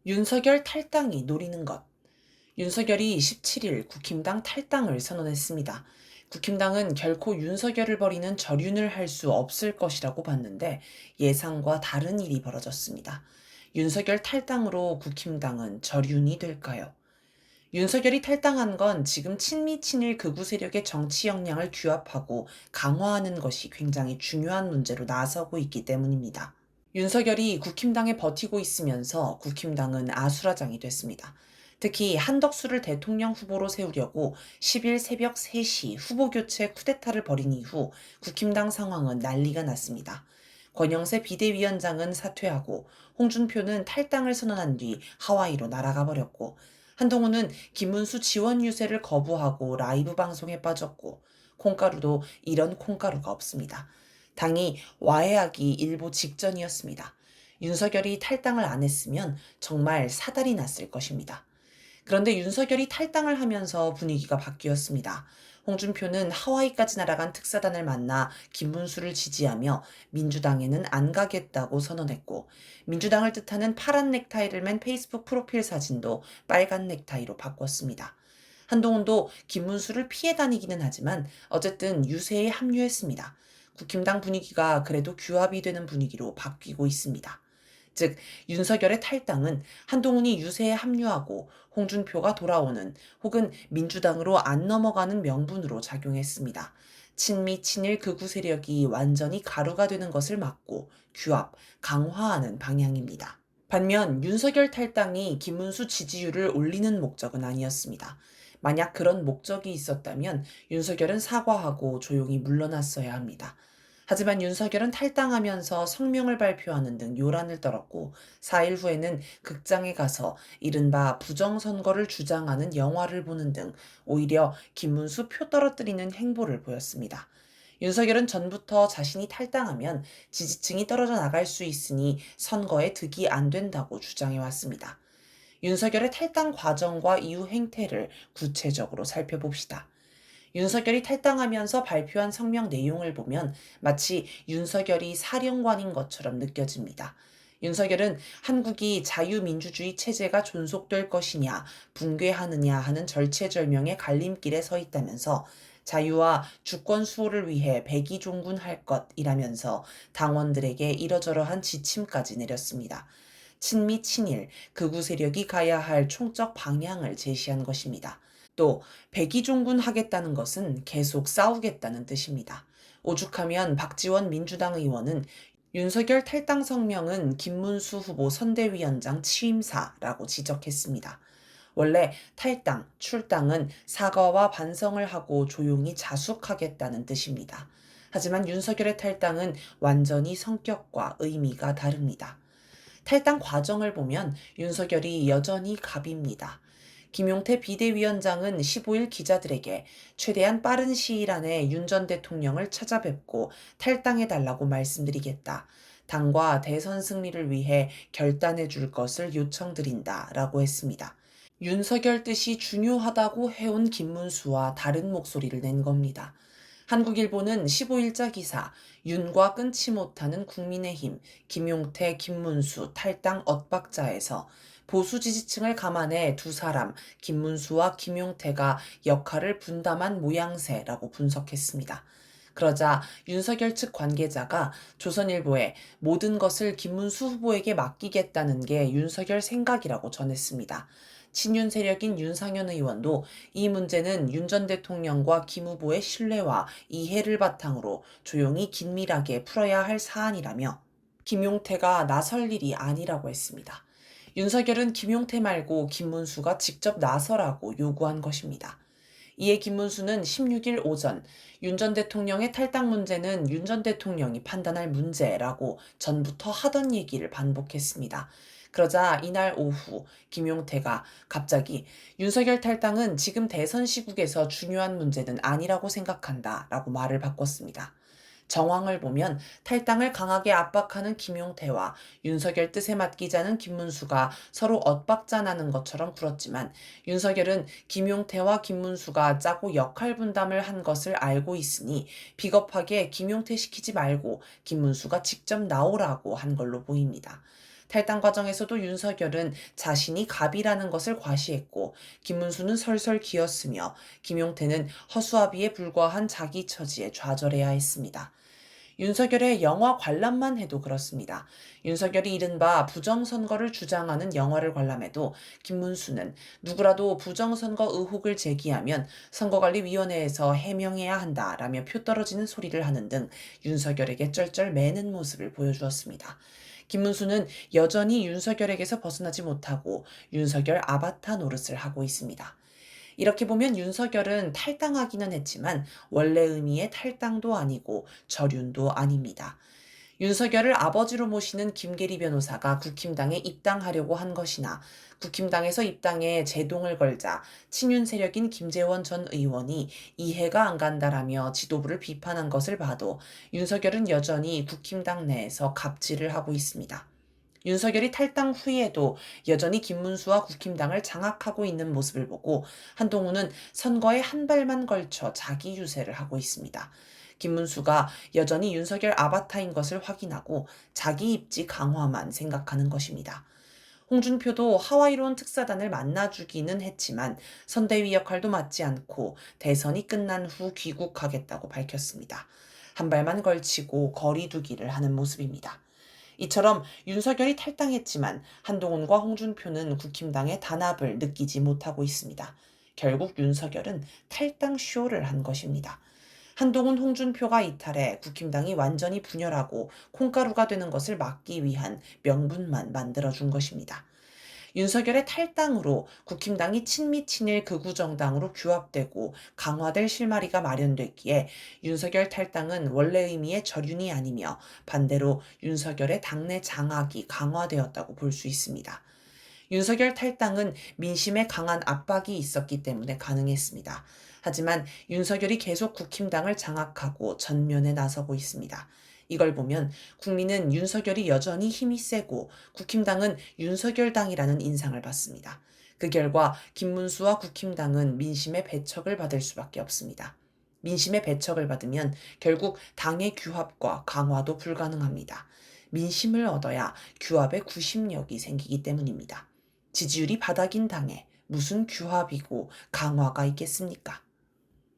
윤석열 탈당이 노리는 것. 윤석열이 17일 국힘당 탈당을 선언했습니다. 국힘당은 결코 윤석열을 버리는 절윤을 할 수 없을 것이라고 봤는데 예상과 다른 일이 벌어졌습니다. 윤석열 탈당으로 국힘당은 절윤이 될까요? 윤석열이 탈당한 건 지금 친미 친일 극우 세력의 정치 역량을 규합하고 강화하는 것이 굉장히 중요한 문제로 나서고 있기 때문입니다. 윤석열이 국힘당에 버티고 있으면서 국힘당은 아수라장이 됐습니다. 특히 한덕수를 대통령 후보로 세우려고 10일 새벽 3시 후보 교체 쿠데타를 벌인 이후 국힘당 상황은 난리가 났습니다. 권영세 비대위원장은 사퇴하고 홍준표는 탈당을 선언한 뒤 하와이로 날아가 버렸고 한동훈은 김문수 지원 유세를 거부하고 라이브 방송에 빠졌고 콩가루도 이런 콩가루가 없습니다. 당이 와해하기 일보 직전이었습니다. 윤석열이 탈당을 안 했으면 정말 사달이 났을 것입니다. 그런데 윤석열이 탈당을 하면서 분위기가 바뀌었습니다. 홍준표는 하와이까지 날아간 특사단을 만나 김문수를 지지하며 민주당에는 안 가겠다고 선언했고 민주당을 뜻하는 파란 넥타이를 맨 페이스북 프로필 사진도 빨간 넥타이로 바꿨습니다. 한동훈도 김문수를 피해 다니기는 하지만 어쨌든 유세에 합류했습니다. 국힘당 분위기가 그래도 규합이 되는 분위기로 바뀌고 있습니다. 즉 윤석열의 탈당은 한동훈이 유세에 합류하고 홍준표가 돌아오는 혹은 민주당으로 안 넘어가는 명분으로 작용했습니다. 친미 친일 극우 세력이 완전히 가루가 되는 것을 막고 규합, 강화하는 방향입니다. 반면 윤석열 탈당이 김문수 지지율을 올리는 목적은 아니었습니다. 만약 그런 목적이 있었다면 윤석열은 사과하고 조용히 물러났어야 합니다. 하지만 윤석열은 탈당하면서 성명을 발표하는 등 요란을 떨었고 4일 후에는 극장에 가서 이른바 부정선거를 주장하는 영화를 보는 등 오히려 김문수 표 떨어뜨리는 행보를 보였습니다. 윤석열은 전부터 자신이 탈당하면 지지층이 떨어져 나갈 수 있으니 선거에 득이 안 된다고 주장해왔습니다. 윤석열의 탈당 과정과 이후 행태를 구체적으로 살펴봅시다. 윤석열이 탈당하면서 발표한 성명 내용을 보면 마치 윤석열이 사령관인 것처럼 느껴집니다. 윤석열은 한국이 자유민주주의 체제가 존속될 것이냐, 붕괴하느냐 하는 절체절명의 갈림길에 서 있다면서 자유와 주권 수호를 위해 백의종군할 것이라면서 당원들에게 이러저러한 지침까지 내렸습니다. 친미 친일, 극우 세력이 가야 할 총적 방향을 제시한 것입니다. 또 백의종군 하겠다는 것은 계속 싸우겠다는 뜻입니다. 오죽하면 박지원 민주당 의원은 윤석열 탈당 성명은 김문수 후보 선대위원장 취임사라고 지적했습니다. 원래 탈당, 출당은 사과와 반성을 하고 조용히 자숙하겠다는 뜻입니다. 하지만 윤석열의 탈당은 완전히 성격과 의미가 다릅니다. 탈당 과정을 보면 윤석열이 여전히 갑입니다. 김용태 비대위원장은 15일 기자들에게 최대한 빠른 시일 안에 윤 전 대통령을 찾아뵙고 탈당해달라고 말씀드리겠다. 당과 대선 승리를 위해 결단해 줄 것을 요청드린다. 라고 했습니다. 윤석열 뜻이 중요하다고 해온 김문수와 다른 목소리를 낸 겁니다. 한국일보는 15일자 기사, 윤과 끊지 못하는 국민의힘, 김용태, 김문수 탈당 엇박자에서 보수 지지층을 감안해 두 사람, 김문수와 김용태가 역할을 분담한 모양새라고 분석했습니다. 그러자 윤석열 측 관계자가 조선일보에 모든 것을 김문수 후보에게 맡기겠다는 게 윤석열 생각이라고 전했습니다. 친윤 세력인 윤상현 의원도 이 문제는 윤 전 대통령과 김 후보의 신뢰와 이해를 바탕으로 조용히 긴밀하게 풀어야 할 사안이라며 김용태가 나설 일이 아니라고 했습니다. 윤석열은 김용태 말고 김문수가 직접 나서라고 요구한 것입니다. 이에 김문수는 16일 오전 윤 전 대통령의 탈당 문제는 윤 전 대통령이 판단할 문제라고 전부터 하던 얘기를 반복했습니다. 그러자 이날 오후 김용태가 갑자기 윤석열 탈당은 지금 대선 시국에서 중요한 문제는 아니라고 생각한다 라고 말을 바꿨습니다. 정황을 보면 탈당을 강하게 압박하는 김용태와 윤석열 뜻에 맡기자는 김문수가 서로 엇박자 나는 것처럼 굴었지만 윤석열은 김용태와 김문수가 짜고 역할 분담을 한 것을 알고 있으니 비겁하게 김용태 시키지 말고 김문수가 직접 나오라고 한 걸로 보입니다. 탈당 과정에서도 윤석열은 자신이 갑이라는 것을 과시했고 김문수는 설설 기었으며 김용태는 허수아비에 불과한 자기 처지에 좌절해야 했습니다. 윤석열의 영화 관람만 해도 그렇습니다. 윤석열이 이른바 부정선거를 주장하는 영화를 관람해도 김문수는 누구라도 부정선거 의혹을 제기하면 선거관리위원회에서 해명해야 한다라며 표 떨어지는 소리를 하는 등 윤석열에게 쩔쩔 매는 모습을 보여주었습니다. 김문수는 여전히 윤석열에게서 벗어나지 못하고 윤석열 아바타 노릇을 하고 있습니다. 이렇게 보면 윤석열은 탈당하기는 했지만 원래 의미의 탈당도 아니고 절윤도 아닙니다. 윤석열을 아버지로 모시는 김계리 변호사가 국힘당에 입당하려고 한 것이나 국힘당에서 입당에 제동을 걸자 친윤 세력인 김재원 전 의원이 이해가 안 간다라며 지도부를 비판한 것을 봐도 윤석열은 여전히 국힘당 내에서 갑질을 하고 있습니다. 윤석열이 탈당 후에도 여전히 김문수와 국힘당을 장악하고 있는 모습을 보고 한동훈은 선거에 한 발만 걸쳐 자기 유세를 하고 있습니다. 김문수가 여전히 윤석열 아바타인 것을 확인하고 자기 입지 강화만 생각하는 것입니다. 홍준표도 하와이로 온 특사단을 만나주기는 했지만 선대위 역할도 맡지 않고 대선이 끝난 후 귀국하겠다고 밝혔습니다. 한 발만 걸치고 거리 두기를 하는 모습입니다. 이처럼 윤석열이 탈당했지만 한동훈과 홍준표는 국힘당의 단합을 느끼지 못하고 있습니다. 결국 윤석열은 탈당 쇼를 한 것입니다. 한동훈, 홍준표가 이탈해 국힘당이 완전히 분열하고 콩가루가 되는 것을 막기 위한 명분만 만들어준 것입니다. 윤석열의 탈당으로 국힘당이 친미 친일 극우 정당으로 규합되고 강화될 실마리가 마련됐기에 윤석열 탈당은 원래 의미의 절윤이 아니며 반대로 윤석열의 당내 장악이 강화되었다고 볼 수 있습니다. 윤석열 탈당은 민심에 강한 압박이 있었기 때문에 가능했습니다. 하지만 윤석열이 계속 국힘당을 장악하고 전면에 나서고 있습니다. 이걸 보면 국민은 윤석열이 여전히 힘이 세고 국힘당은 윤석열당이라는 인상을 받습니다. 그 결과 김문수와 국힘당은 민심의 배척을 받을 수밖에 없습니다. 민심의 배척을 받으면 결국 당의 규합과 강화도 불가능합니다. 민심을 얻어야 규합의 구심력이 생기기 때문입니다. 지지율이 바닥인 당에 무슨 규합이고 강화가 있겠습니까?